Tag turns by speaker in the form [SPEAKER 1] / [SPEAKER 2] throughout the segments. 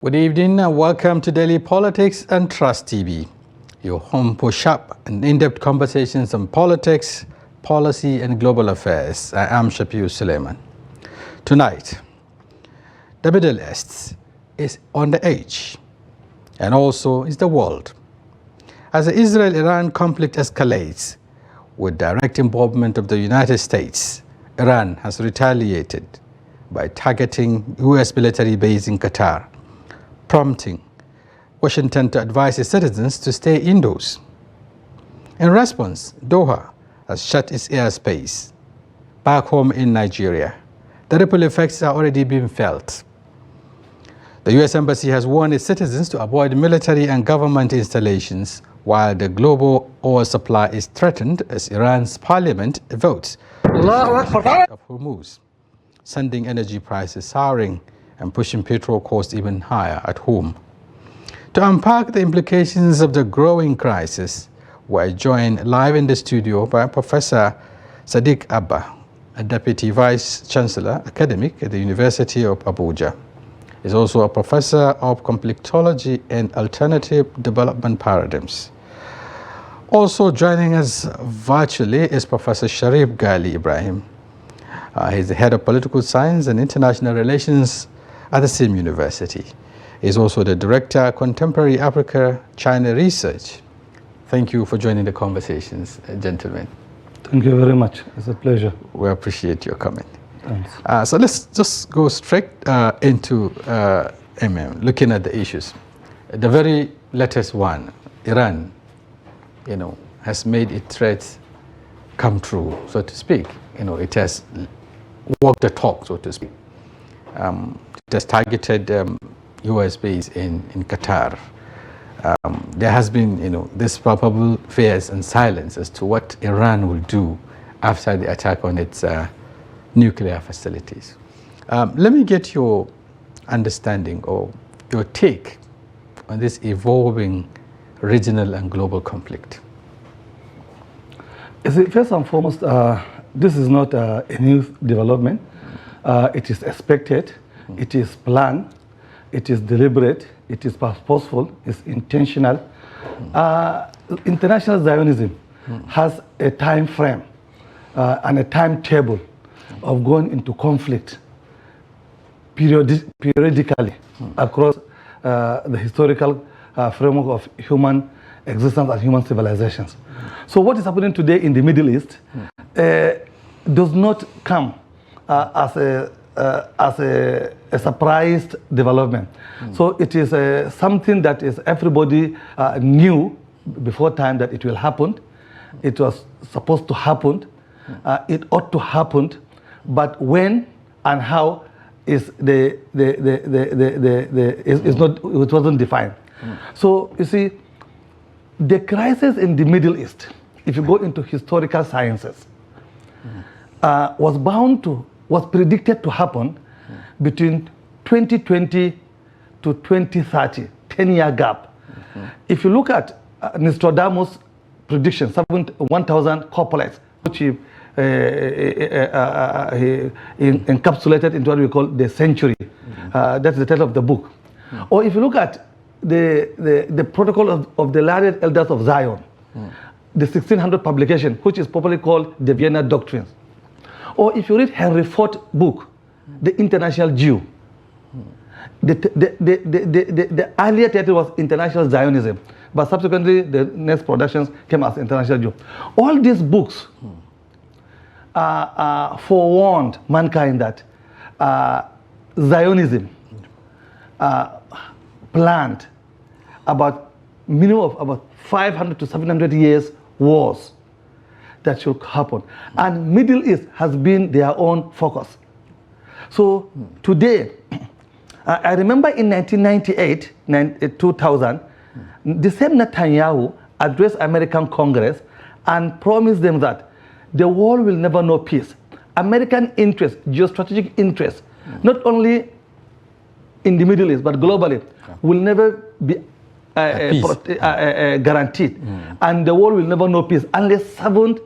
[SPEAKER 1] Good evening and welcome to Daily Politics and Trust TV, your home for sharp and in-depth conversations on politics, policy and global affairs. I am Shafiu Suleiman. Tonight, the Middle East is on the edge, and also is the world. As the Israel-Iran conflict escalates, with direct involvement of the United States, Iran has retaliated by targeting U.S. military base in Qatar, prompting Washington to advise its citizens to stay indoors. In response, Doha has shut its airspace. Back home in Nigeria, the ripple effects are already being felt. The U.S. Embassy has warned its citizens to avoid military and government installations, while the global oil supply is threatened as Iran's parliament votes of Hormuz, sending energy prices soaring and pushing petrol costs even higher at home. To unpack the implications of the growing crisis, we're joined live in the studio by Professor Sadiq Abba, a Deputy Vice Chancellor Academic at the University of Abuja. He's also a Professor of Conflictology and Alternative Development Paradigms. Also joining us virtually is Professor Galli Ibrahim. He's the Head of Political Science and International Relations at the same university. He's also the Director, Contemporary Afica China Research. Thank you for joining the conversations, gentlemen.
[SPEAKER 2] Thank you very much. It's a pleasure.
[SPEAKER 1] We appreciate your coming.
[SPEAKER 2] Thanks.
[SPEAKER 1] So let's just go straight into looking at the issues. The very latest one, Iran, has made its threats come true, so to speak. It has walked the talk, so to speak. It has targeted U.S. base in Qatar. There has been, this palpable fears and silence as to what Iran will do after the attack on its nuclear facilities. Let me get your understanding or your take on this evolving regional and global conflict.
[SPEAKER 2] First and foremost, this is not a new development. It is expected, it is planned, it is deliberate, it is purposeful, it's intentional. International Zionism has a time frame and a timetable of going into conflict periodically across the historical framework of human existence and human civilizations. So what is happening today in the Middle East does not come as a surprised development. So it is something that is everybody knew before time that it will happen. It was supposed to happen. It ought to happen, but when and how is it wasn't defined. So you see, the crisis in the Middle East, if you go into historical sciences, was predicted to happen between 2020 to 2030, 10-year gap. If you look at Nostradamus' prediction, 1,000 couples, which he encapsulated into what we call the century. That's the title of the book. Or if you look at the protocol of the learned elders of Zion, the 1600 publication, which is popularly called the Vienna Doctrines. Or if you read Henry Ford's book, The International Jew, the earlier title was International Zionism, but subsequently the next productions came as International Jew. All these books forewarned mankind that Zionism planned about minimum of about 500 to 700 years wars that should happen. And Middle East has been their own focus. So today, I remember in 1998, 2000, the same Netanyahu addressed American Congress and promised them that the world will never know peace. American interest, geostrategic interest, not only in the Middle East, but globally, will never be guaranteed. And the world will never know peace unless 7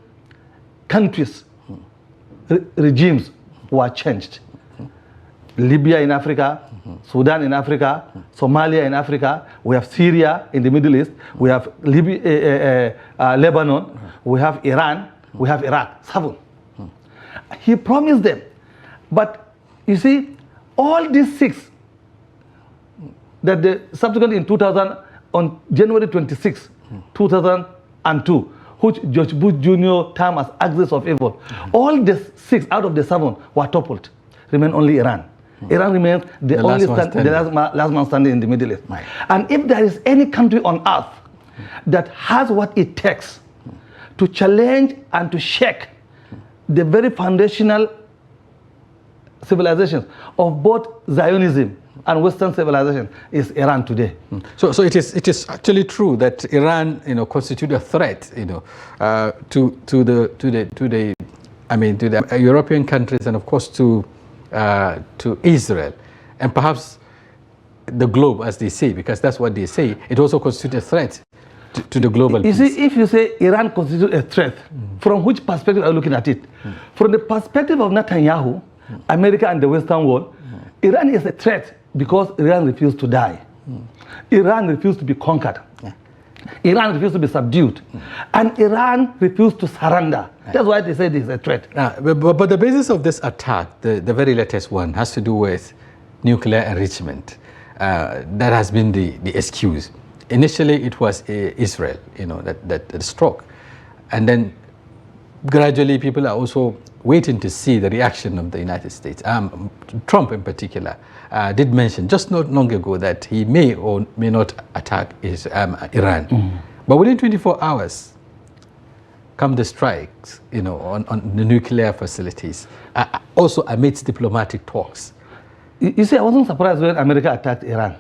[SPEAKER 2] countries, regimes were changed. Libya in Africa, Sudan in Africa, Somalia in Africa, we have Syria in the Middle East, we have Lebanon, we have Iran, we have Iraq, 7. He promised them. But you see, all these 6 that the subsequently in 2000, on January 26, 2002, which George Bush Jr. termed as axis of evil, all the 6 out of the 7 were toppled. Remain only Iran. Iran remains the last man standing in the Middle East.
[SPEAKER 1] Right.
[SPEAKER 2] And if there is any country on earth that has what it takes to challenge and to shake the very foundational civilizations of both Zionism and Western civilization, is Iran today.
[SPEAKER 1] So it is actually true that Iran, constitute a threat, to the European countries, and of course to Israel, and perhaps the globe, as they say, because that's what they say. It also constitutes a threat to the global peace.
[SPEAKER 2] You see, if you say Iran constitutes a threat, from which perspective are you looking at it? From the perspective of Netanyahu, America and the Western world, Iran is a threat because Iran refused to die. Iran refused to be conquered. Iran refused to be subdued. And Iran refused to surrender. That's why they say this is a threat.
[SPEAKER 1] But the basis of this attack, the very latest one, has to do with nuclear enrichment. That has been the excuse. Initially, it was Israel, that struck. And then gradually, people are also waiting to see the reaction of the United States. Trump, in particular, did mention just not long ago that he may or may not attack Iran. But within 24 hours, come the strikes, on the nuclear facilities, also amidst diplomatic talks.
[SPEAKER 2] You see, I wasn't surprised when America attacked Iran.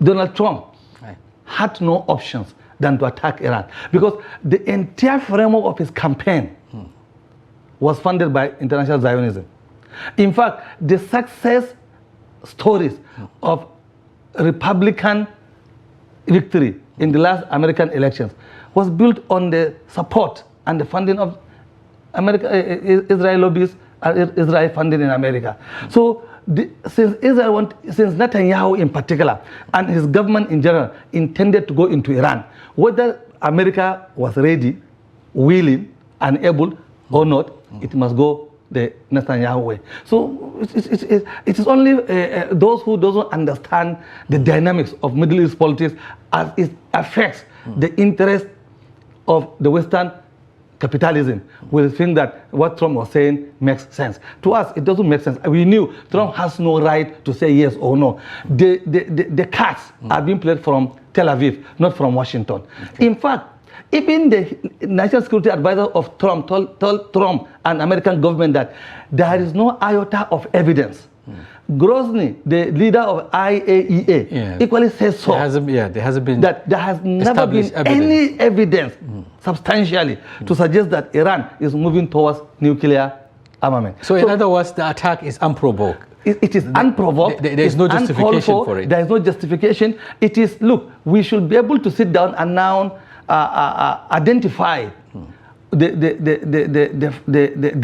[SPEAKER 2] Donald Trump had no options than to attack Iran, because the entire framework of his campaign was funded by international Zionism. In fact, the success stories of Republican victory in the last American elections was built on the support and the funding of Israel lobbyists and Israel funding in America. So since Netanyahu in particular and his government in general intended to go into Iran, whether America was ready, willing, and able or not, it must go the Netanyahu way. So it is only those who don't understand the dynamics of Middle East politics as it affects the interest of the Western capitalism will think that what Trump was saying makes sense. To us, it doesn't make sense. We knew Trump has no right to say yes or no. The cards are being played from Tel Aviv, not from Washington. In fact, even the national security advisor of Trump told Trump and American government that there is no iota of evidence. Grozny, the leader of IAEA, equally says so.
[SPEAKER 1] There hasn't been
[SPEAKER 2] that there has never been any evidence substantially to suggest that Iran is moving towards nuclear armament.
[SPEAKER 1] So in other words, the attack is unprovoked.
[SPEAKER 2] It is unprovoked.
[SPEAKER 1] There is no justification for it.
[SPEAKER 2] There is no justification. It is, look, we should be able to sit down and now identify the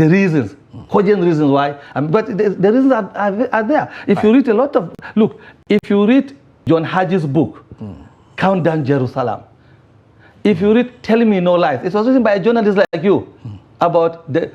[SPEAKER 2] reasons, cogent reasons why. But the reasons are there. If you read a lot of, look, if you read John Hagee's book, Countdown Jerusalem, if you read Tell Me No Lies, it was written by a journalist like you about the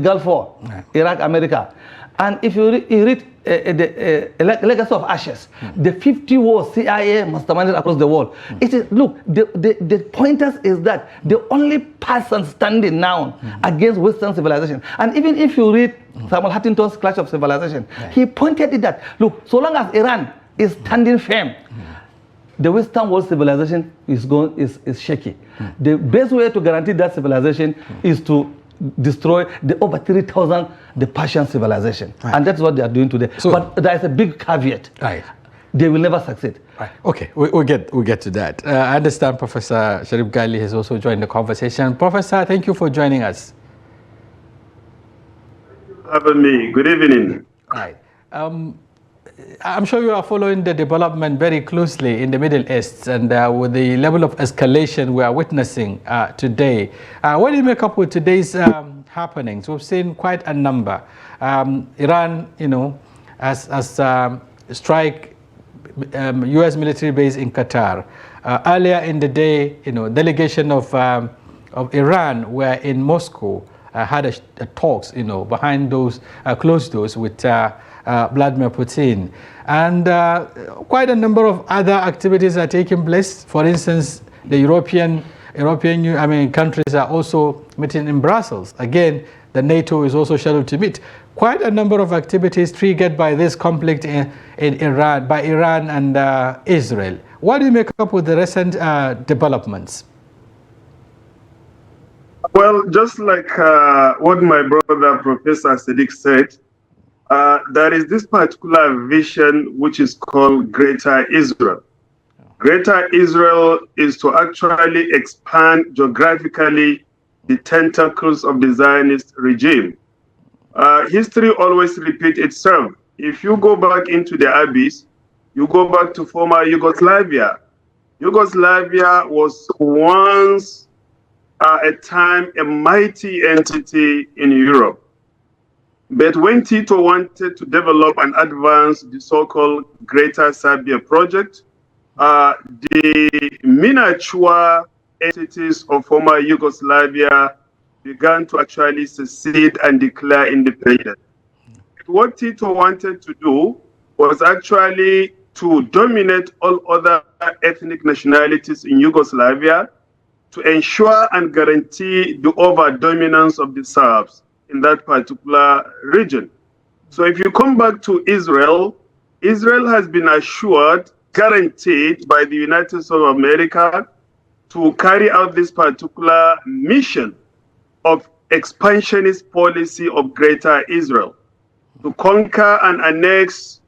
[SPEAKER 2] Gulf War, Iraq, America. And if you read the Legacy of Ashes, the 50 wars CIA masterminded across the world. It is, look, the pointers is that the only person standing now against Western civilization, and even if you read Samuel Huntington's Clash of Civilization, he pointed it that, look, so long as Iran is standing firm, the Western world civilization is shaky. The best way to guarantee that civilization is to destroy the over 3,000 the Persian civilization, and that's what they are doing today. So, but there is a big caveat. They will never succeed.
[SPEAKER 1] Okay, we'll get to that. I understand Professor Sharif Galli has also joined the conversation. Professor, thank you for joining us.
[SPEAKER 3] Having me. Good evening.
[SPEAKER 1] Right. I'm sure you are following the development very closely in the Middle East, and with the level of escalation we are witnessing today. What do you make up with today's happenings? We've seen quite a number. Iran, strike U.S. military base in Qatar. Earlier in the day, delegation of Iran were in Moscow, had a talks, behind those closed doors with Vladimir Putin, and quite a number of other activities are taking place. For instance, the European countries are also meeting in Brussels. Again, the NATO is also scheduled to meet. Quite a number of activities triggered by this conflict in Iran, by Iran and Israel. What do you make up with the recent developments?
[SPEAKER 3] Well, just like what my brother Professor Sadiq said, there is this particular vision which is called Greater Israel. Greater Israel is to actually expand geographically the tentacles of the Zionist regime. History always repeats itself. If you go back into the abyss, you go back to former Yugoslavia. Yugoslavia was once at a time a mighty entity in Europe. But when Tito wanted to develop and advance the so-called Greater Serbia project, the miniature entities of former Yugoslavia began to actually secede and declare independence. What Tito wanted to do was actually to dominate all other ethnic nationalities in Yugoslavia to ensure and guarantee the over-dominance of the Serbs in that particular region. So if you come back to Israel, Israel has been assured, guaranteed by the United States of America to carry out this particular mission of expansionist policy of Greater Israel, to conquer and annex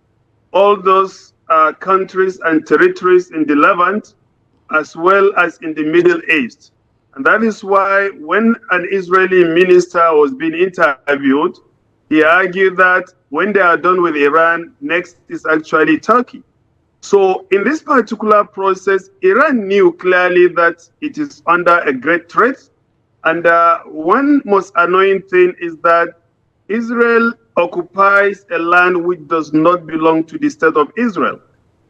[SPEAKER 3] all those countries and territories in the Levant, as well as in the Middle East. And that is why when an Israeli minister was being interviewed, he argued that when they are done with Iran, next is actually Turkey. So in this particular process, Iran knew clearly that it is under a great threat. And one most annoying thing is that Israel occupies a land which does not belong to the state of Israel.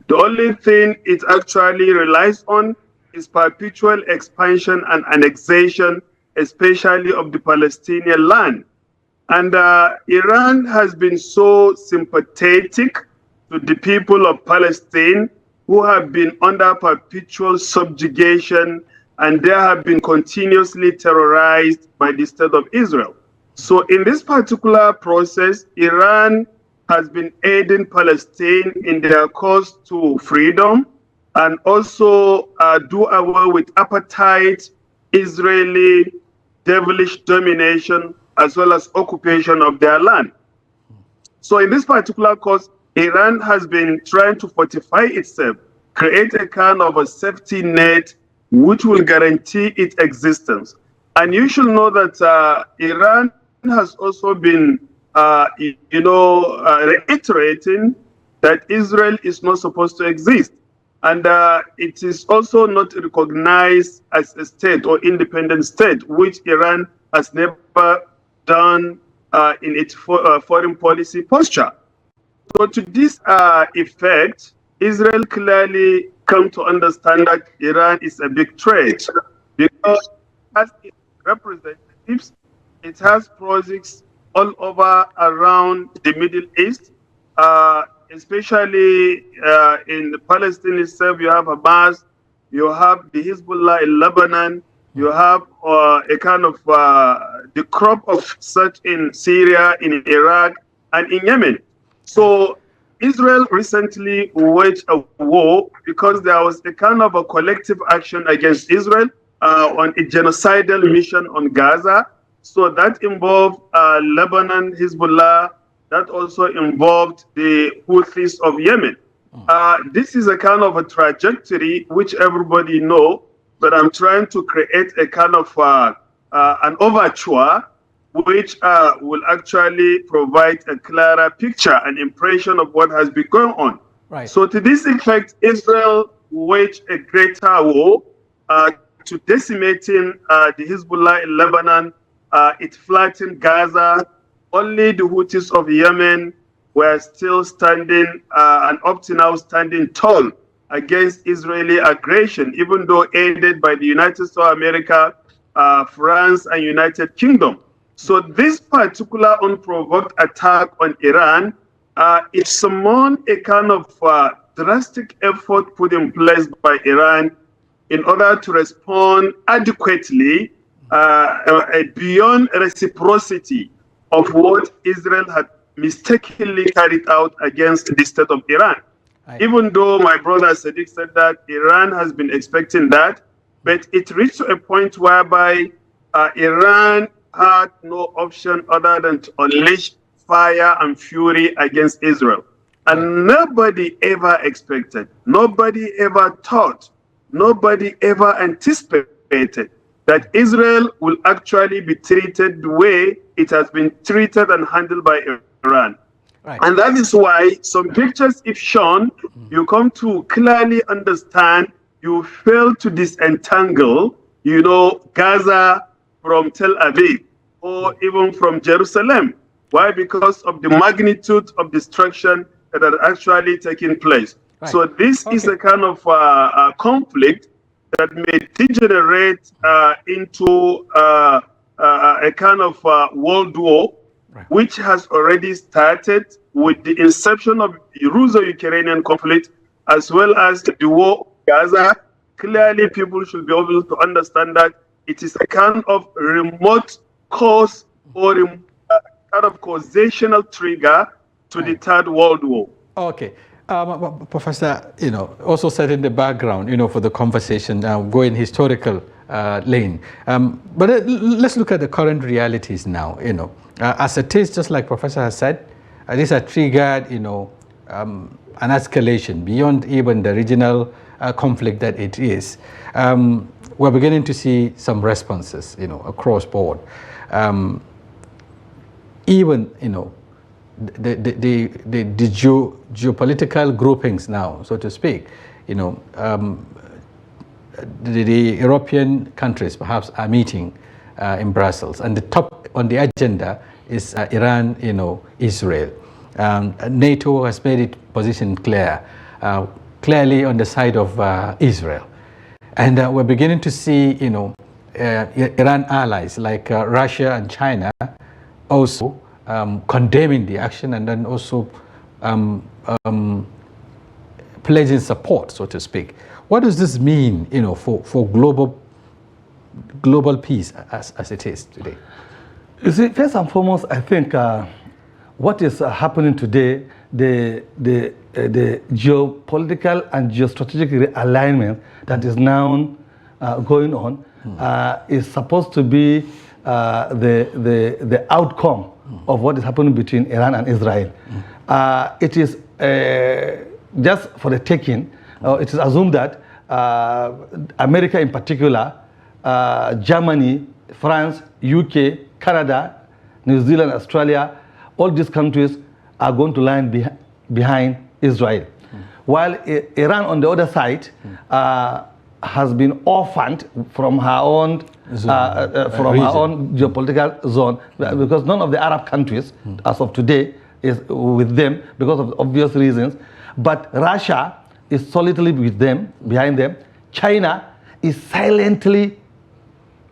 [SPEAKER 3] The only thing it actually relies on is perpetual expansion and annexation, especially of the Palestinian land. And Iran has been so sympathetic to the people of Palestine who have been under perpetual subjugation, and they have been continuously terrorized by the state of Israel. So in this particular process, Iran has been aiding Palestine in their cause to freedom, and also do away with apartheid, Israeli devilish domination, as well as occupation of their land. So in this particular cause, Iran has been trying to fortify itself, create a kind of a safety net which will guarantee its existence. And you should know that Iran has also been, reiterating that Israel is not supposed to exist. And it is also not recognized as a state or independent state, which Iran has never done in its foreign policy posture. So to this effect, Israel clearly come to understand that Iran is a big threat because it has its representatives, it has projects all over around the Middle East, especially in Palestine itself. You have Hamas, you have the Hezbollah in Lebanon, you have a kind of the crop of such in Syria, in Iraq, and in Yemen. So Israel recently waged a war because there was a kind of a collective action against Israel on a genocidal mission on Gaza. So that involved Lebanon, Hezbollah, that also involved the Houthis of Yemen. This is a kind of a trajectory which everybody knows, but I'm trying to create a kind of an overture which will actually provide a clearer picture, an impression of what has been going on.
[SPEAKER 1] Right.
[SPEAKER 3] So to this effect, Israel waged a greater war to decimating the Hezbollah in Lebanon. It flattened Gaza. Only the Houthis of Yemen were still standing and up to now standing tall against Israeli aggression, even though aided by the United States of America, France, and United Kingdom. So this particular unprovoked attack on Iran, it summoned a kind of drastic effort put in place by Iran in order to respond adequately beyond reciprocity of what Israel had mistakenly carried out against the state of Iran. Even though my brother Sadiq said that Iran has been expecting that, but it reached a point whereby Iran had no option other than to unleash fire and fury against Israel. And nobody ever expected, nobody ever thought, nobody ever anticipated that Israel will actually be treated the way it has been treated and handled by Iran. Right. And that is why some pictures, if shown, you come to clearly understand, you fail to disentangle, Gaza from Tel Aviv or even from Jerusalem. Why? Because of the magnitude of destruction that are actually taking place. Right. So this is a kind of conflict that may degenerate into a kind of world war, right, which has already started with the inception of the Russo-Ukrainian conflict, as well as the war in Gaza. Clearly, people should be able to understand that it is a kind of remote cause or a kind of causational trigger to the Third World War.
[SPEAKER 1] Okay. Professor, also set in the background, for the conversation, going historical lane. But let's look at the current realities now, as it is, just like Professor has said, these are triggered, an escalation beyond even the regional conflict that it is. We're beginning to see some responses, across board. Even, the geopolitical groupings now, so to speak, the European countries perhaps are meeting in Brussels, and the top on the agenda is Iran, Israel. NATO has made its position clear, clearly on the side of Israel. And we're beginning to see, Iran allies like Russia and China also condemning the action, and then also pledging support, so to speak. What does this mean, for global peace as it is today?
[SPEAKER 2] You see, first and foremost, I think what is happening today, the geopolitical and geostrategic realignment that is now going on is supposed to be the outcome of what is happening between Iran and Israel. It is just for the taking. It is assumed that America in particular, Germany, France, UK, Canada, New Zealand, Australia, all these countries are going to line behind Israel. While Iran on the other side has been orphaned from her own geopolitical zone, because none of the Arab countries as of today is with them because of obvious reasons. But Russia is solidly with them, behind them. China is silently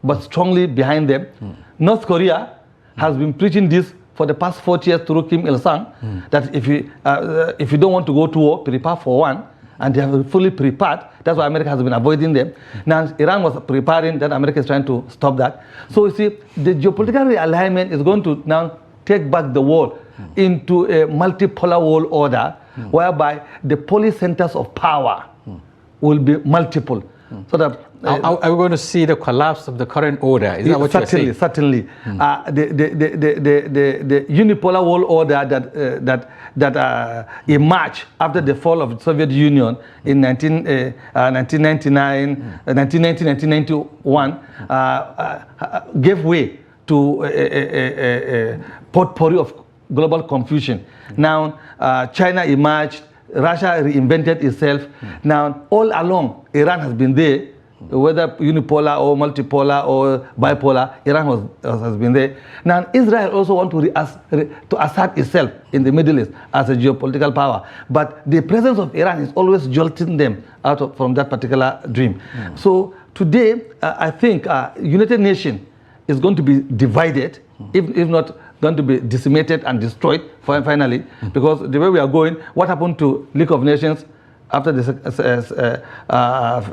[SPEAKER 2] but strongly behind them. North Korea has been preaching this for the past 40 years through Kim Il-sung, that if you don't want to go to war, prepare for one. And they have fully prepared. That's why America has been avoiding them. Now, Iran was preparing, then America is trying to stop that. So you see, the geopolitical realignment is going to now take back the world into a multipolar world order, whereby the polycenters of power will be multiple. So that
[SPEAKER 1] are we going to see the collapse of the current order? Is that what you're saying?
[SPEAKER 2] Certainly. The unipolar world order that emerged after the fall of the Soviet Union in 1991 gave way to a potpourri of global confusion. Now, China emerged, Russia reinvented itself. Now, all along, Iran has been there whether unipolar or multipolar or bipolar, Iran has been there. Now Israel also wants to assert itself in the Middle East as a geopolitical power, but the presence of Iran is always jolting them from that particular dream. So today, I think United Nations is going to be divided, if not going to be decimated and destroyed finally, because the way we are going, what happened to League of Nations after the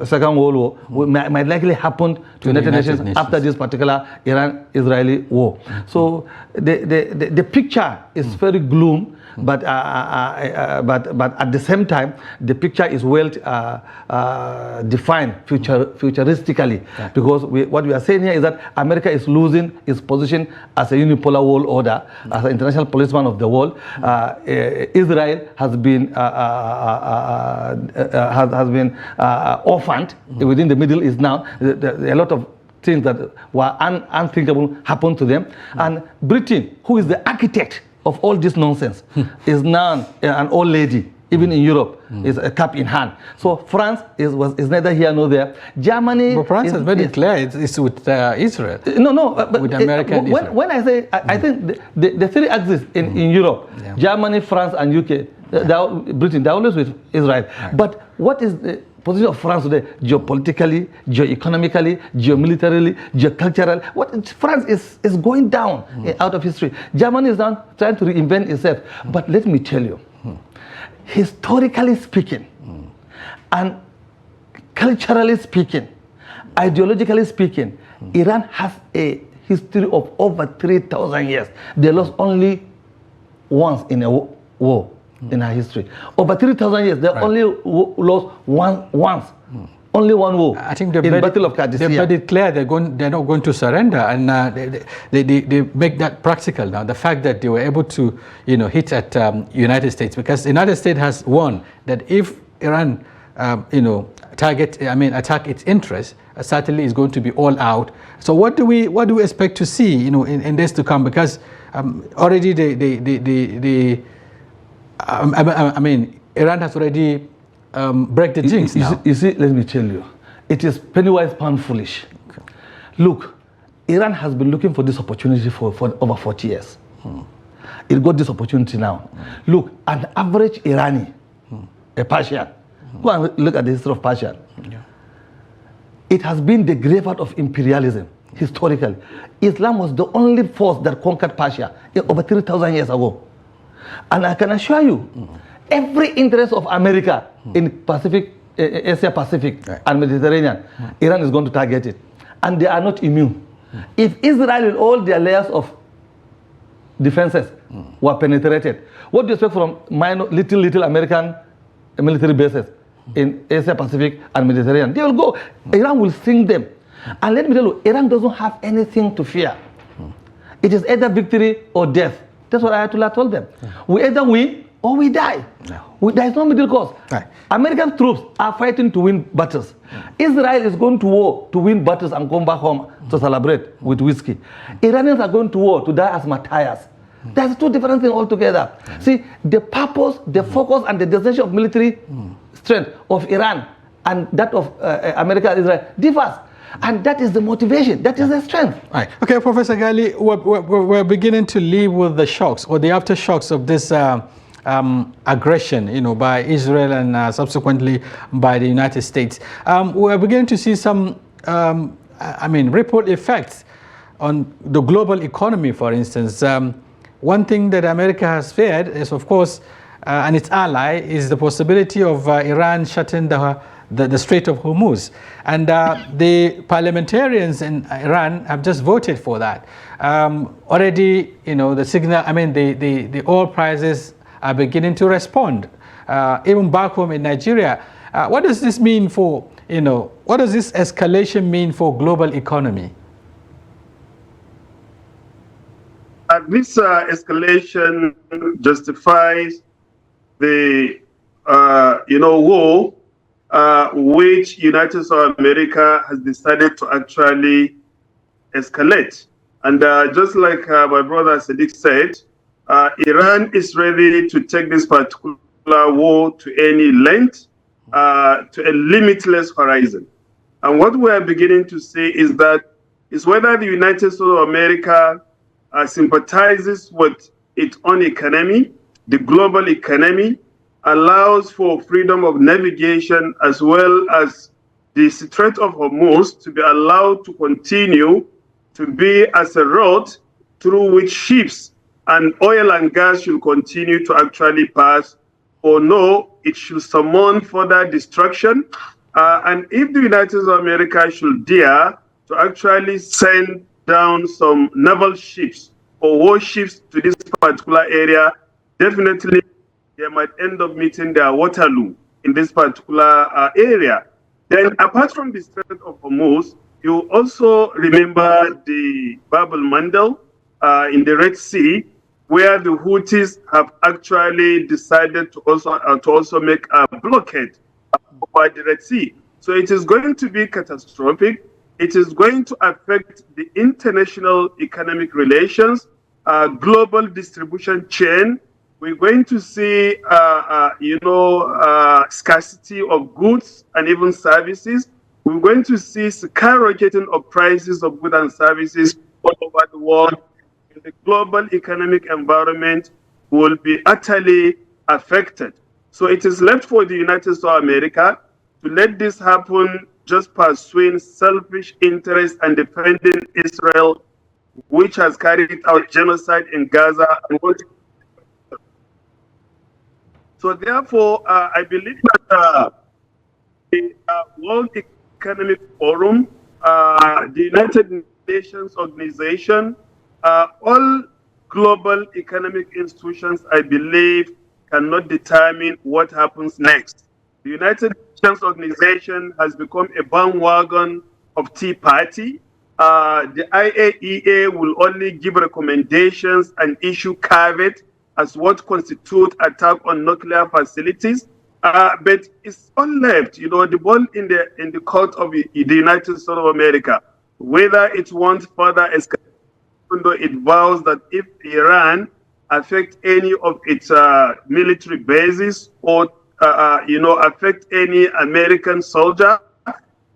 [SPEAKER 2] Second World War might likely happen to United Nations after this particular Iran-Israeli war. So the picture is very gloom, but at the same time, the picture is well defined futuristically, because what we are saying here is that America is losing its position as a unipolar world order, as an international policeman of the world. Israel has been orphaned within the Middle East now. A lot of things that were unthinkable happened to them, and Britain, who is the architect of all this nonsense, is now an old lady, even in Europe, is a cap in hand. So France is neither here nor there. Germany...
[SPEAKER 1] But France is very clear, it's with Israel.
[SPEAKER 2] No,
[SPEAKER 1] with America and Israel.
[SPEAKER 2] When I say, I think the three axes in Europe, Germany, France, and UK, Britain, they're always with Israel. But what is the position of France today, geopolitically, geoeconomically, geomilitarily, geocultural? France is going down out of history. Germany is now trying to reinvent itself. But let me tell you, historically speaking, and culturally speaking, ideologically speaking, Iran has a history of over 3,000 years. They lost only once in a war. In our history, over 3,000 years, they only lost once. Only one war.
[SPEAKER 1] I think
[SPEAKER 2] in Battle of Qadisiyah.
[SPEAKER 1] They made it clear they're not going to surrender, and they make that practical now. The fact that they were able to, hit at United States, because the United States has warned that if Iran, attack its interests, certainly is going to be all out. So what do we expect to see, in days to come? Because already Iran has already break the jinx now.
[SPEAKER 2] You see, let me tell you, it is penny-wise, pound foolish. Okay. Look, Iran has been looking for this opportunity for over 40 years. It got this opportunity now. Look, an average Irani, a Persian, go and look at the history of Persia. It has been the graveyard of imperialism, historically. Islam was the only force that conquered Persia over 3,000 years ago. And I can assure you, every interest of America in Asia Pacific and Mediterranean, Iran is going to target it. And they are not immune. If Israel with all their layers of defenses were penetrated, what do you expect from little American military bases in Asia Pacific and Mediterranean? They will go. Iran will sink them. And let me tell you, Iran doesn't have anything to fear. It is either victory or death. That's what Ayatollah told them. We either win or we die. There is no middle course. American troops are fighting to win battles. Israel is going to war to win battles and come back home to celebrate with whiskey. Iranians are going to war to die as martyrs. There's two different things altogether. See, the purpose, the focus, and the destination of military strength of Iran and that of America and Israel differs. And that is the motivation, that is the strength.
[SPEAKER 1] Right. Okay, Professor Galli, we're beginning to live with the shocks or the aftershocks of this aggression, by Israel and subsequently by the United States. We're beginning to see some, ripple effects on the global economy, for instance. One thing that America has feared is, of course, and its ally, is the possibility of Iran shutting the Strait of Hormuz. And the parliamentarians in Iran have just voted for that. Already, the signal, the oil prices are beginning to respond. Even back home in Nigeria, what does this mean for, what does this escalation mean for global economy?
[SPEAKER 3] This escalation justifies the, war which United States of America has decided to actually escalate. And just like my brother Sadiq said, Iran is ready to take this particular war to any length, to a limitless horizon. And what we are beginning to see is that is whether the United States of America sympathizes with its own economy, the global economy, allows for freedom of navigation as well as the Strait of Hormuz to be allowed to continue to be as a road through which ships and oil and gas should continue to actually pass, or no, it should summon further destruction. And if the United States of America should dare to actually send down some naval ships or warships to this particular area, definitely they might end up meeting their Waterloo in this particular area. Then apart from the Strait of Hormuz, you also remember the Bab el-Mandeb in the Red Sea, where the Houthis have actually decided to also make a blockade by the Red Sea. So it is going to be catastrophic. It is going to affect the international economic relations, global distribution chain. We're going to see, scarcity of goods and even services. We're going to see skyrocketing of prices of goods and services all over the world. The global economic environment will be utterly affected. So it is left for the United States of America to let this happen, just pursuing selfish interests and defending Israel, which has carried out genocide in Gaza. So therefore, I believe that the World Economic Forum, the United Nations Organization, all global economic institutions, I believe, cannot determine what happens next. The United Nations Organization has become a bandwagon of Tea Party. The IAEA will only give recommendations and issue caveats as what constitute attack on nuclear facilities. But it's all left, the ball in the court of the United States of America, whether it wants further escalation, even though it vows that if Iran affect any of its military bases or affect any American soldier,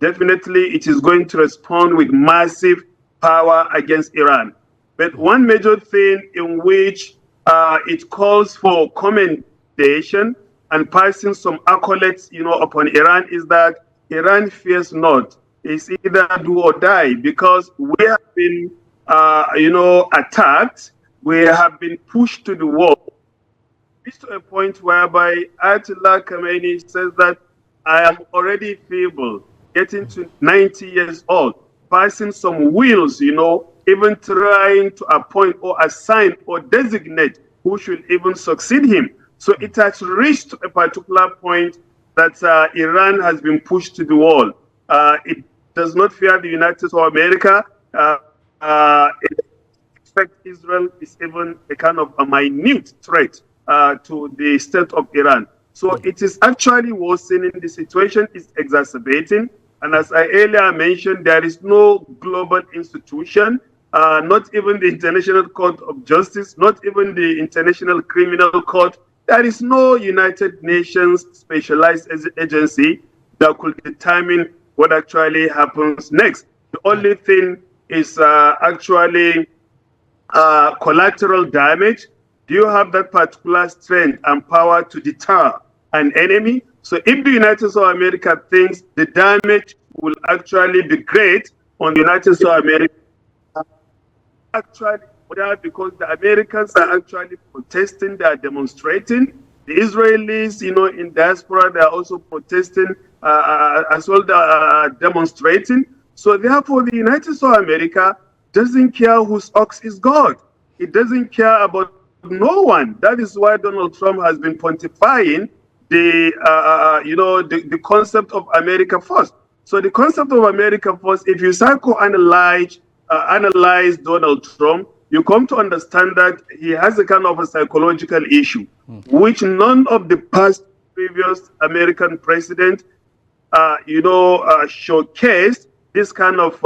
[SPEAKER 3] definitely it is going to respond with massive power against Iran. But one major thing in which it calls for commendation and passing some accolades, upon Iran is that Iran fears not. It's either do or die, because we have been attacked, we have been pushed to the wall. It's to a point whereby Ayatollah Khamenei says that I am already feeble, getting to 90 years old, passing some wills, even trying to appoint or assign or designate who should even succeed him. So it has reached a particular point that Iran has been pushed to the wall. It does not fear the United States of America. It expects Israel is even a kind of a minute threat to the state of Iran. So it is actually worsening. The situation is exacerbating. And as I earlier mentioned, there is no global institution, not even the International Court of Justice, not even the International Criminal Court. There is no United Nations specialized agency that could determine what actually happens next. The only thing is actually collateral damage. Do you have that particular strength and power to deter an enemy? So if the United States of America thinks the damage will actually be great on the United States of America, actually, because the Americans are actually protesting, they are demonstrating. The Israelis, in diaspora, they are also protesting as well, they are demonstrating. So therefore, the United States of America doesn't care whose ox is God. It doesn't care about no one. That is why Donald Trump has been pontifying the concept of America first. So the concept of America first, if you psychoanalyze analyze Donald Trump, you come to understand that he has a kind of a psychological issue, which none of the past previous American president, showcased this kind of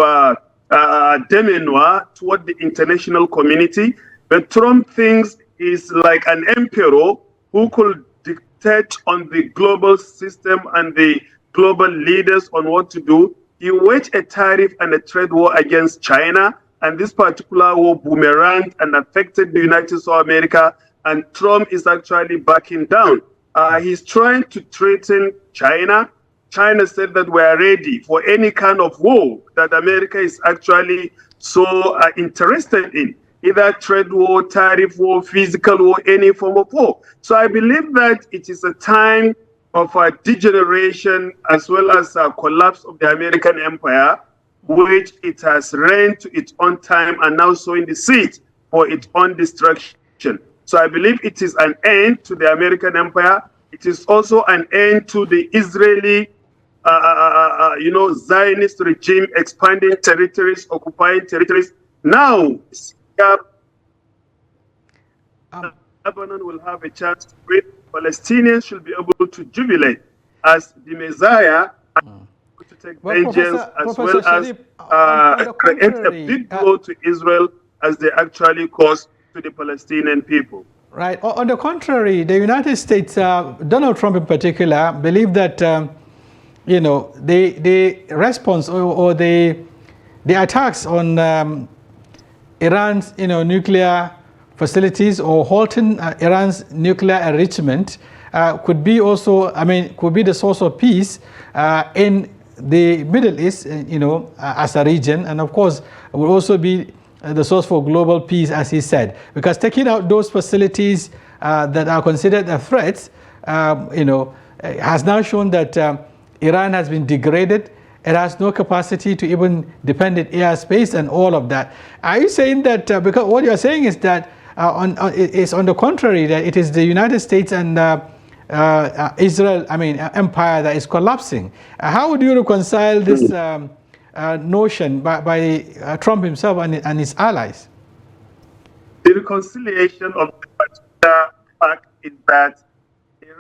[SPEAKER 3] demeanor toward the international community. But Trump thinks he's like an emperor who could dictate on the global system and the global leaders on what to do. you wage a tariff and a trade war against China, and this particular war boomeranged and affected the United States of America, and Trump is actually backing down. He's trying to threaten China. China said that we are ready for any kind of war that America is actually so interested in, either trade war, tariff war, physical war, any form of war. So I believe that it is a time of degeneration as well as a collapse of the American empire, which it has ran to its own time and now sowing the seeds for its own destruction. So I believe it is an end to the American empire. It is also an end to the Israeli Zionist regime expanding territories, occupying territories. Now, Lebanon will have a chance to win. Palestinians should be able to jubilate as the Messiah to take vengeance as well as create a big blow to Israel as they actually caused to the Palestinian people.
[SPEAKER 1] Right. On the contrary, the United States, Donald Trump in particular, believe that the response or the attacks on Iran's nuclear facilities or halting Iran's nuclear enrichment could be also, could be the source of peace in the Middle East, as a region, and of course will also be the source for global peace, as he said, because taking out those facilities that are considered a threat, has now shown that Iran has been degraded. It has no capacity to even defend its airspace and all of that. Are you saying that, because what you're saying is that it's on the contrary, that it is the United States and Israel, empire that is collapsing? How would you reconcile this notion by Trump himself and his allies?
[SPEAKER 3] The reconciliation of the particular fact is that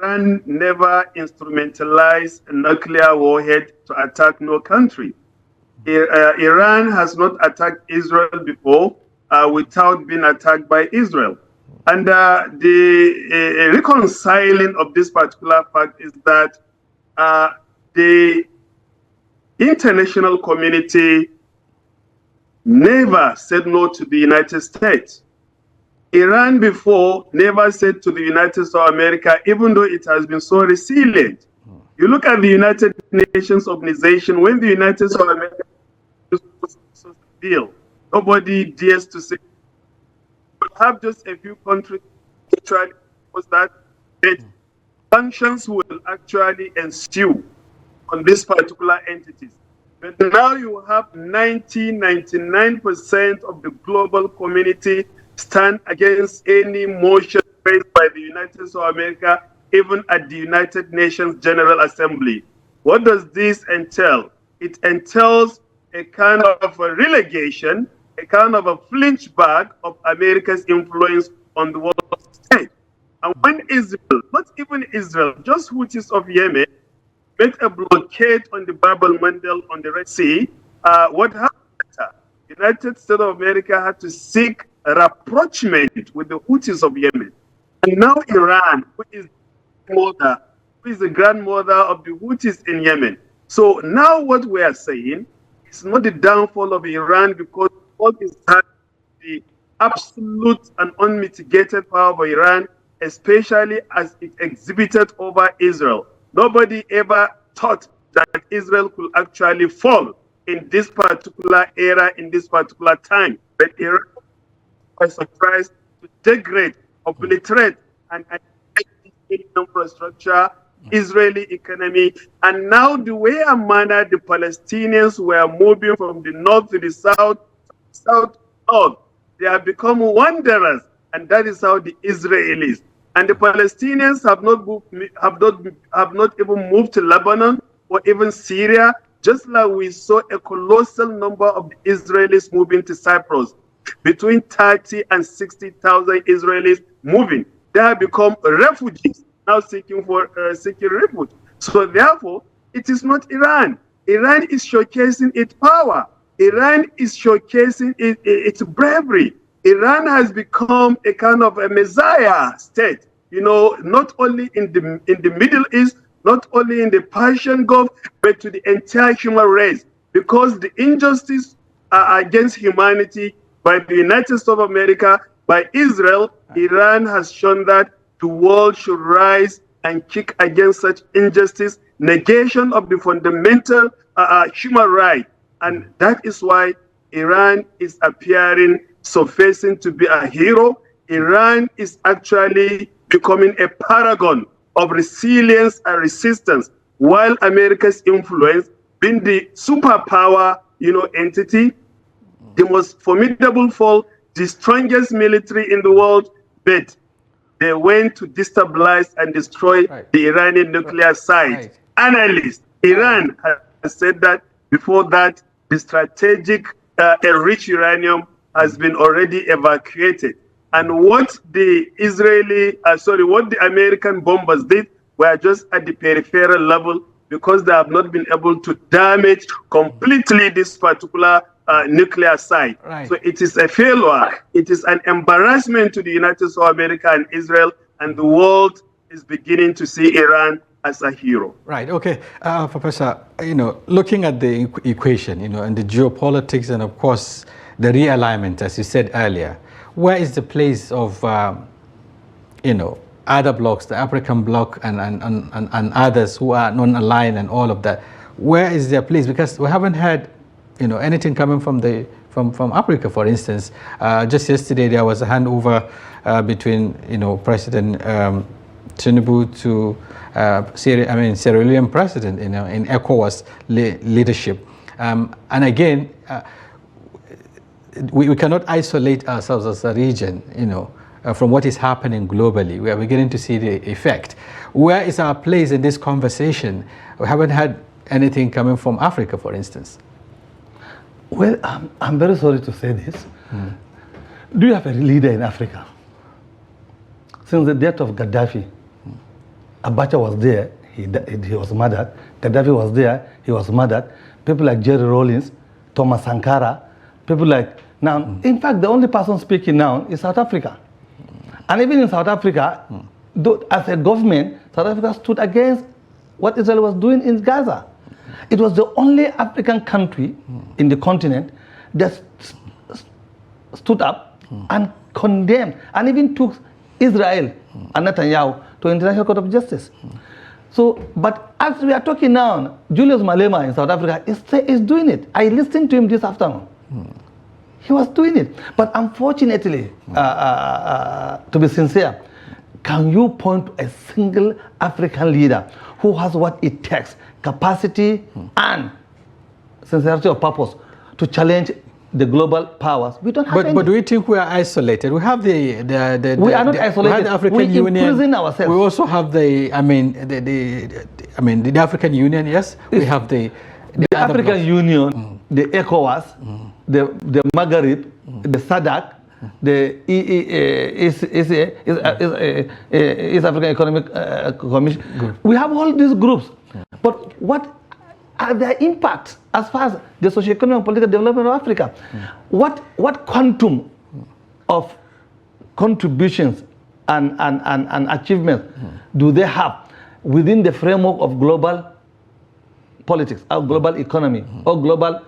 [SPEAKER 3] Iran never instrumentalized a nuclear warhead to attack no country. Iran has not attacked Israel before without being attacked by Israel. And the reconciling of this particular fact is that the international community never said no to the United States. Iran before never said to the United States of America, even though it has been so resilient. You look at the United Nations organization, when the United States of America deal, nobody dares to say, we have just a few countries to try to post that, but sanctions will actually ensue on these particular entities. But now you have 99% of the global community stand against any motion raised by the United States of America, even at the United Nations General Assembly. What does this entail? It entails a kind of a relegation, a kind of a flinch back of America's influence on the world stage. And when Israel, not even Israel, just Houthis of Yemen, made a blockade on the Bab el-Mandeb on the Red Sea, what happened? The United States of America had to seek a rapprochement with the Houthis of Yemen. And now Iran, who is the grandmother of the Houthis in Yemen. So now what we are saying is not the downfall of Iran, because what is the absolute and unmitigated power of Iran, especially as it exhibited over Israel. Nobody ever thought that Israel could actually fall in this particular era, in this particular time. But Iran was surprised to degrade, obliterate, and infrastructure, Israeli economy. And now the way and manner the Palestinians were moving from the north to the south, north, they have become wanderers. And that is how the Israelis. And the Palestinians have not even moved to Lebanon or even Syria, just like we saw a colossal number of the Israelis moving to Cyprus. Between 30 and 60,000 Israelis moving. They have become refugees, now seeking refuge. So therefore, it is not Iran. Iran is showcasing its power. Iran is showcasing its bravery. Iran has become a kind of a messiah state, not only in the Middle East, not only in the Persian Gulf, but to the entire human race. because the injustice against humanity by the United States of America, by Israel, Iran has shown that the world should rise and kick against such injustice, negation of the fundamental human right. And that is why Iran is appearing, surfacing to be a hero. Iran is actually becoming a paragon of resilience and resistance, while America's influence, being the superpower, entity, the most formidable foe, the strongest military in the world, but they went to destabilize and destroy the Iranian nuclear site. Analysts, Iran has said that before that, the strategic enriched uranium has been already evacuated. And what the what the American bombers did were just at the peripheral level, because they have not been able to damage completely this particular nuclear site. So it is a failure. It is an embarrassment to the United States of America and Israel, and the world is beginning to see Iran as a hero.
[SPEAKER 1] Right. Okay, Professor. Looking at the equation, and the geopolitics, and of course the realignment, as you said earlier, where is the place of other blocks, the African bloc and others who are non-aligned and all of that? Where is their place? Because we haven't had anything coming from Africa, for instance. Just yesterday there was a handover between President Tinubu to Sierra Leone president in ECOWAS leadership, and again we cannot isolate ourselves as a region from what is happening globally. We are beginning to see the effect. Where is our place in this conversation? We haven't had anything coming from Africa, for instance.
[SPEAKER 2] Well, I'm very sorry to say this. Do you have a leader in Africa? Since the death of Gaddafi, Abacha was there, he was murdered. Gaddafi was there, he was murdered. People like Jerry Rawlings, Thomas Sankara, people like now. In fact, the only person speaking now is South Africa. And even in South Africa, as a government, South Africa stood against what Israel was doing in Gaza. It was the only African country in the continent that stood up and condemned, and even took Israel and Netanyahu to International Court of Justice. So, but as we are talking now, Julius Malema in South Africa is doing it. I listened to him this afternoon. He was doing it. But unfortunately, to be sincere, can you point to a single African leader who has what it takes, capacity and sincerity of purpose, to challenge the global powers? We don't have any.
[SPEAKER 1] But do you think we are isolated? We have we
[SPEAKER 2] are not isolated.
[SPEAKER 1] We have the African Union.
[SPEAKER 2] Imprison ourselves.
[SPEAKER 1] We also have the African Union. Yes, we have the
[SPEAKER 2] African Union, the ECOWAS, the Maghreb, the SADC, the East African Economic Commission. We have all these groups. But what are their impacts as far as the socio-economic and political development of Africa? What quantum of contributions and achievements do they have within the framework of global politics, or global economy, or global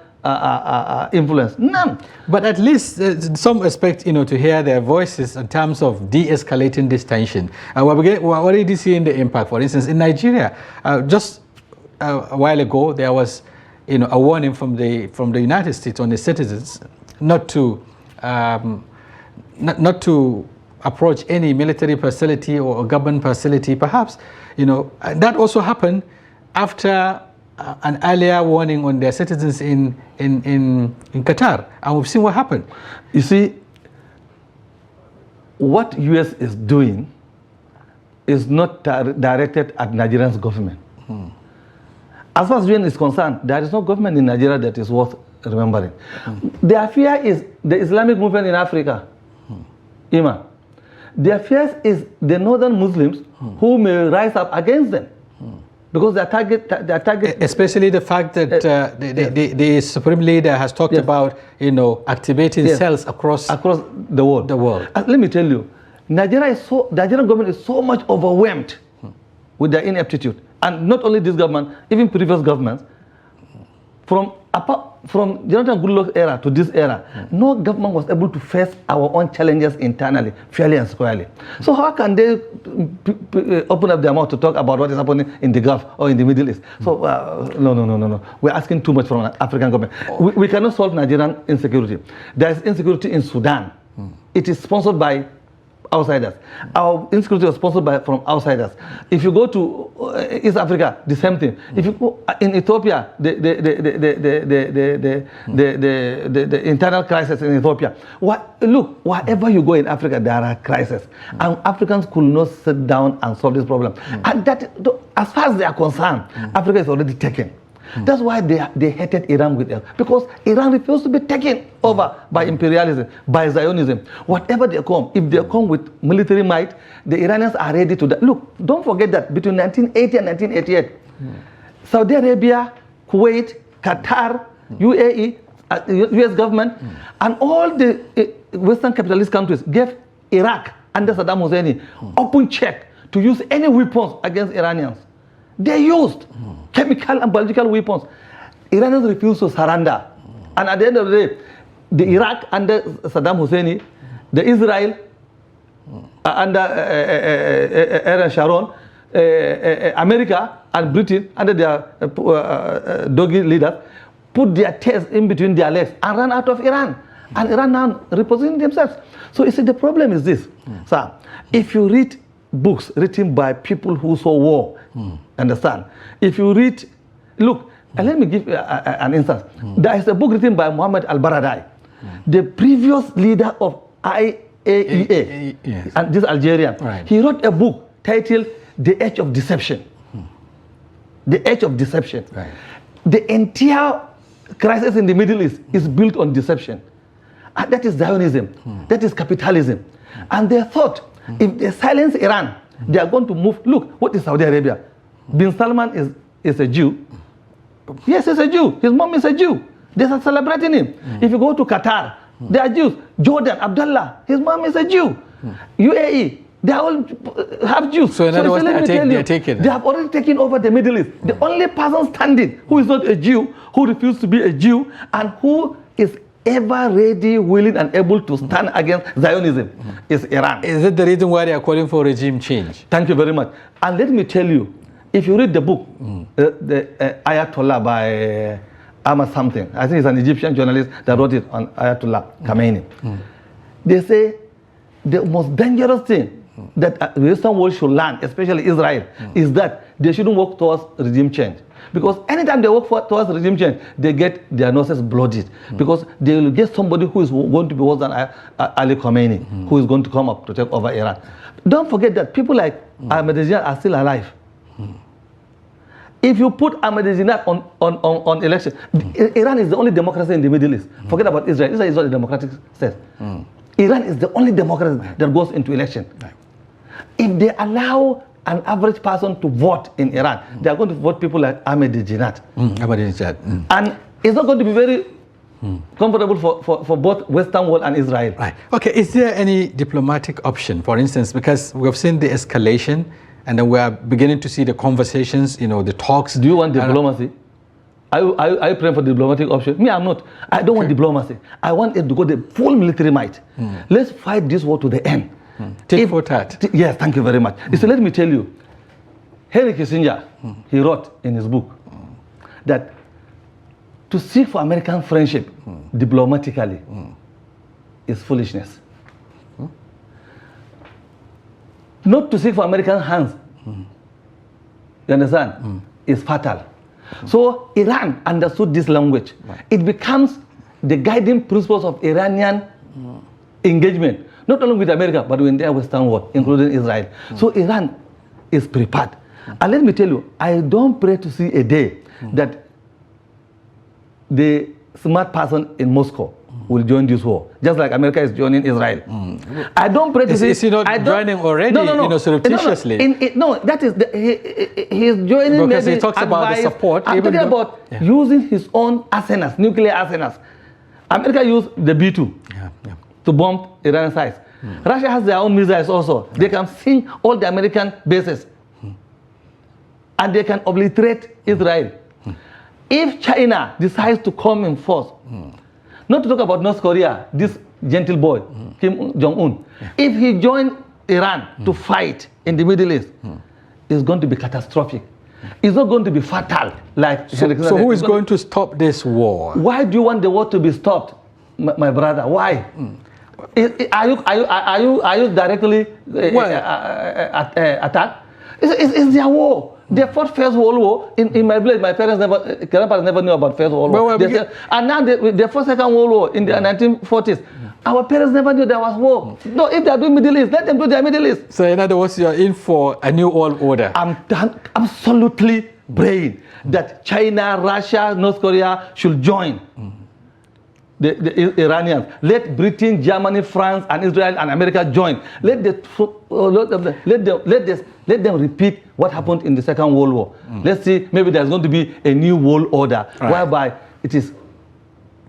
[SPEAKER 2] influence? None.
[SPEAKER 1] But at least in some aspect, to hear their voices in terms of de-escalating this tension. We're already seeing the impact. For instance, in Nigeria, just a while ago, there was, a warning from the United States on the citizens not to approach any military facility or government facility. Perhaps, that also happened after an earlier warning on their citizens in Qatar, and we've seen what happened.
[SPEAKER 2] You see, what U.S. is doing is not directed at Nigeria's government. As far as UN is concerned, there is no government in Nigeria that is worth remembering. Their fear is the Islamic movement in Africa, Iman. Their fear is the northern Muslims who may rise up against them. Because their target,
[SPEAKER 1] especially the fact that the supreme leader has talked about, activating cells across
[SPEAKER 2] the world. Let me tell you, the Nigerian government is so much overwhelmed with their ineptitude, and not only this government, even previous governments. from Jonathan Goodluck's era to this era, no government was able to face our own challenges internally, fairly and squarely. So how can they open up their mouth to talk about what is happening in the Gulf or in the Middle East? So no. We're asking too much from an African government. We cannot solve Nigerian insecurity. There is insecurity in Sudan. It is sponsored by outsiders. Our insecurity is sponsored from outsiders. If you go to East Africa, the same thing. If you go in Ethiopia, the internal crisis in Ethiopia. Look, wherever you go in Africa, there are crises, and Africans could not sit down and solve this problem. And that, as far as they are concerned, Africa is already taken. That's why they hated Iran with them, because Iran refused to be taken over by imperialism, by Zionism. Whatever they come, if they come with military might, the Iranians are ready to die. Look, don't forget that between 1980 and 1988, Saudi Arabia, Kuwait, Qatar, UAE, US government, and all the Western capitalist countries gave Iraq under Saddam Hussein open check to use any weapons against Iranians. They used chemical and biological weapons. Iranians refused to surrender. And at the end of the day, the Iraq under Saddam Hussein, the Israel under Ariel Sharon, America and Britain under their doggy leaders, put their tails in between their legs and ran out of Iran. And Iran now repositioning themselves. So you see, the problem is this. Sir, if you read books written by people who saw war, understand? If you read, look, let me give an instance. There is a book written by Muhammad al-Baradei, the previous leader of IAEA,
[SPEAKER 1] yes.
[SPEAKER 2] and this Algerian.
[SPEAKER 1] Right.
[SPEAKER 2] He wrote a book titled The Age of Deception. The Age of Deception.
[SPEAKER 1] Right.
[SPEAKER 2] The entire crisis in the Middle East is built on deception. And that is Zionism. That is capitalism. And they thought, if they silence Iran, they are going to move. Look, what is Saudi Arabia? Bin Salman is a Jew. Yes, he's a Jew. His mom is a Jew. They are celebrating him. If you go to Qatar, they are Jews. Jordan, Abdullah, his mom is a Jew. UAE, they all have Jews.
[SPEAKER 1] So in other words, they are taken.
[SPEAKER 2] They have already taken over the Middle East. The only person standing who is not a Jew, who refused to be a Jew, and who is ever ready, willing, and able to stand against Zionism is Iran.
[SPEAKER 1] Is it the reason why they are calling for regime change?
[SPEAKER 2] Thank you very much. And let me tell you, if you read the book, the Ayatollah by Ahmad something, I think it's an Egyptian journalist that wrote it on Ayatollah Khamenei. They say the most dangerous thing that the Western world should learn, especially Israel, is that they shouldn't work towards regime change. Because anytime they work towards regime change, they get their noses blooded. Because they will get somebody who is going to be worse than Ali Khamenei, who is going to come up to take over Iran. Don't forget that people like Ahmadinejad are still alive. If you put Ahmadinejad on election, Iran is the only democracy in the Middle East. Forget about Israel. Israel is not a democratic state. Iran is the only democracy that goes into election. If they allow an average person to vote in Iran, they are going to vote people like Ahmadinejad. And it's not going to be very comfortable for both Western world and Israel.
[SPEAKER 1] Right. Okay, is there any diplomatic option, for instance, because we have seen the escalation and then we are beginning to see the conversations, you know, the talks.
[SPEAKER 2] Do you want diplomacy? I pray for diplomatic option. Me, I'm not. I don't want diplomacy. I want it to go the full military might. Let's fight this war to the end.
[SPEAKER 1] Tit for tat.
[SPEAKER 2] Yes, thank you very much. So let me tell you, Henry Kissinger, he wrote in his book that to seek for American friendship diplomatically is foolishness. Not to seek for American hands, you understand, is fatal. So Iran understood this language. It becomes the guiding principles of Iranian engagement, not only with America, but with the Western world, including Israel. So Iran is prepared. And let me tell you, I don't pray to see a day that the smart person in Moscow will join this war, just like America is joining Israel. I don't pray to see.
[SPEAKER 1] Is he not joining already, surreptitiously?
[SPEAKER 2] No, that is, he is joining
[SPEAKER 1] because
[SPEAKER 2] maybe
[SPEAKER 1] he talks about the support.
[SPEAKER 2] I'm talking about using his own arsenals, nuclear arsenals. America used the B-2 to bomb Iran sites. Russia has their own missiles also. They can sink all the American bases. And they can obliterate Israel. If China decides to come in force, not to talk about North Korea, this gentle boy, Kim Jong-un, if he joins Iran to fight in the Middle East, it's going to be catastrophic. It's not going to be fatal. Like
[SPEAKER 1] so who is going to stop this war?
[SPEAKER 2] Why do you want the war to be stopped, my brother? Why? Are you directly attacked? It's their war. They fought First World War in my village. My grandparents never knew about First World War. And now they fought Second World War in the 1940s. Our parents never knew there was war. No, if they are doing Middle East, let them do their Middle East.
[SPEAKER 1] So in other words, you are in for a new world order.
[SPEAKER 2] I'm absolutely praying that China, Russia, North Korea should join the Iranians. Let Britain, Germany, France, and Israel and America join. Let them repeat what happened in the Second World War. Let's see, maybe there's going to be a new world order whereby it is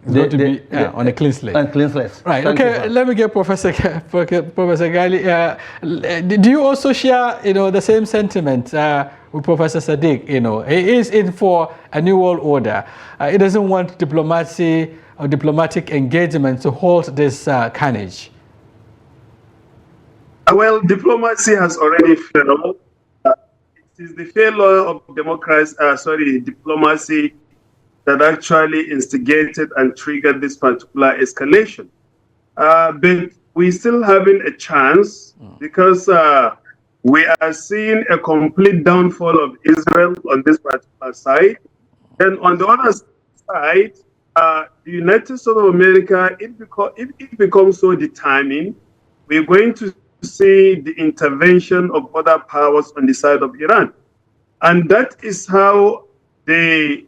[SPEAKER 1] going to be on a clean slate.
[SPEAKER 2] On clean slate.
[SPEAKER 1] Right. Okay. Let me get Professor Galli. Do you also share, the same sentiment with Professor Sadiq? He is in for a new world order. He doesn't want diplomacy or diplomatic engagement to halt this carnage.
[SPEAKER 3] Well, diplomacy has already failed. It is the failure of diplomacy that actually instigated and triggered this particular escalation. But we're still having a chance because we are seeing a complete downfall of Israel on this particular side. And on the other side, the United States of America, if it becomes so determined, we're going to see the intervention of other powers on the side of Iran. And that is how the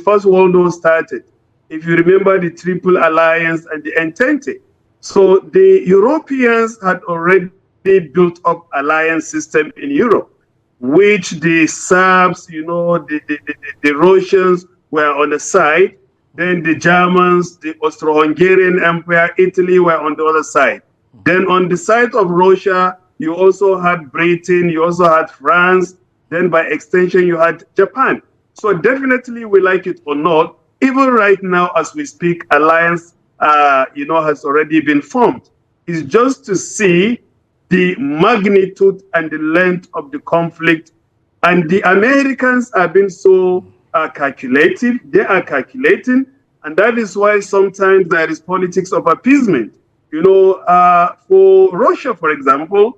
[SPEAKER 3] First World War started. If you remember the Triple Alliance and the Entente. So the Europeans had already built up alliance system in Europe, which the Serbs, the Russians were on the side. Then the Germans, the Austro-Hungarian Empire, Italy were on the other side. Then on the side of Russia, you also had Britain, you also had France, then by extension, you had Japan. So definitely, we like it or not, even right now as we speak, alliance, has already been formed. It's just to see the magnitude and the length of the conflict. And the Americans have been so calculative. They are calculating. And that is why sometimes there is politics of appeasement. For Russia, for example,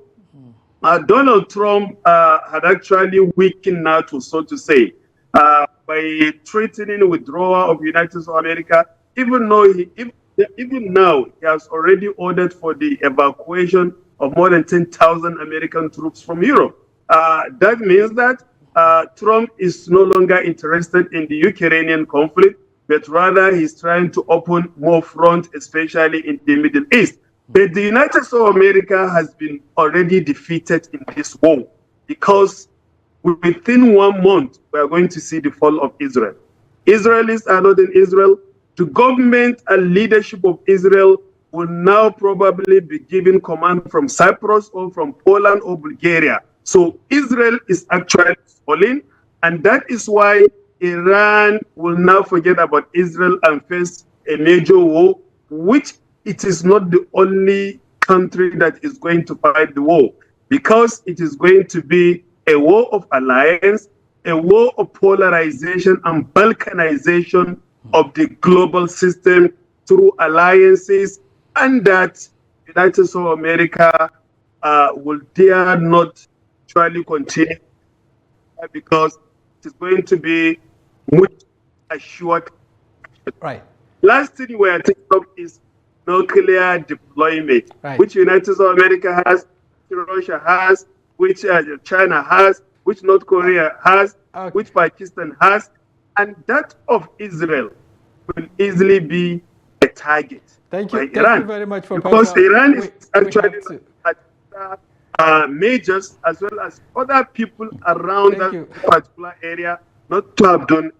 [SPEAKER 3] Donald Trump had actually weakened NATO, so to say, by threatening withdrawal of the United States of America, even now he has already ordered for the evacuation of more than 10,000 American troops from Europe. That means that Trump is no longer interested in the Ukrainian conflict, but rather he's trying to open more front, especially in the Middle East. But the United States of America has been already defeated in this war because within 1 month, we are going to see the fall of Israel. Israelis are not in Israel. The government and leadership of Israel will now probably be given command from Cyprus or from Poland or Bulgaria. So Israel is actually falling, and that is why Iran will now forget about Israel and face a major war, which it is not the only country that is going to fight the war, because it is going to be a war of alliance, a war of polarization and balkanization of the global system through alliances, and that the United States of America will dare not actually continue because it is going to be much assured.
[SPEAKER 1] Right.
[SPEAKER 3] Last thing we are taking up is nuclear deployment, which United States of America has, which Russia has, which China has, which North Korea has, which Pakistan has, and that of Israel will easily be a target.
[SPEAKER 1] Thank you.
[SPEAKER 3] Thank you
[SPEAKER 1] very much for
[SPEAKER 3] because Iran is actually majors as well as other people around that particular area not to have done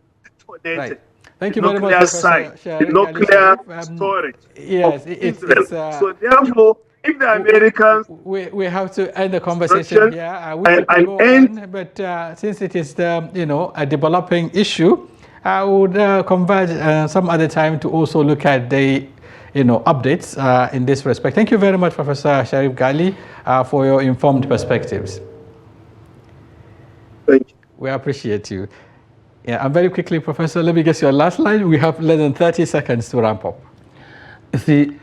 [SPEAKER 1] right. Thank you very much,
[SPEAKER 3] Professor the nuclear storage.
[SPEAKER 1] Yes,
[SPEAKER 3] Israel. So therefore, if the Americans
[SPEAKER 1] we have to end the conversation here. We could go on, but since it is a developing issue, I would converge some other time to also look at the updates in this respect. Thank you very much, Professor Sharif Galli, for your informed perspectives.
[SPEAKER 3] Thank you.
[SPEAKER 1] We appreciate you. Yeah, and very quickly, Professor, let me guess your last line. We have less than 30 seconds to ramp up.
[SPEAKER 2] You see,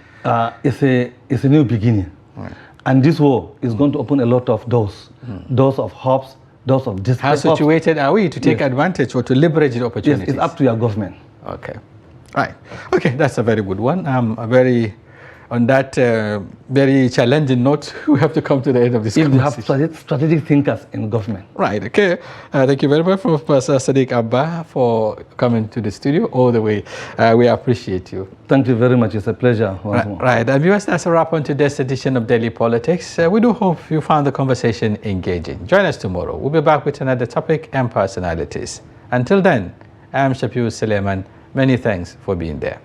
[SPEAKER 2] it's a new beginning.
[SPEAKER 1] Right.
[SPEAKER 2] And this war is going to open a lot of doors. Doors of hopes, doors of dissect.
[SPEAKER 1] How situated are we to take advantage or to leverage the opportunities?
[SPEAKER 2] Yes, it's up to your government.
[SPEAKER 1] Okay. Right. Okay, that's a very good one. On that very challenging note, we have to come to the end of this
[SPEAKER 2] If you
[SPEAKER 1] conversation.
[SPEAKER 2] have strategic thinkers in government.
[SPEAKER 1] Right, okay. Thank you very much, Professor Sadiq Abba, for coming to the studio all the way. We appreciate you.
[SPEAKER 2] Thank you very much. It's a pleasure.
[SPEAKER 1] Right. And viewers, that's a wrap on today's edition of Daily Politics. We do hope you found the conversation engaging. Join us tomorrow. We'll be back with another topic and personalities. Until then, I'm Shafiu Suleiman. Many thanks for being there.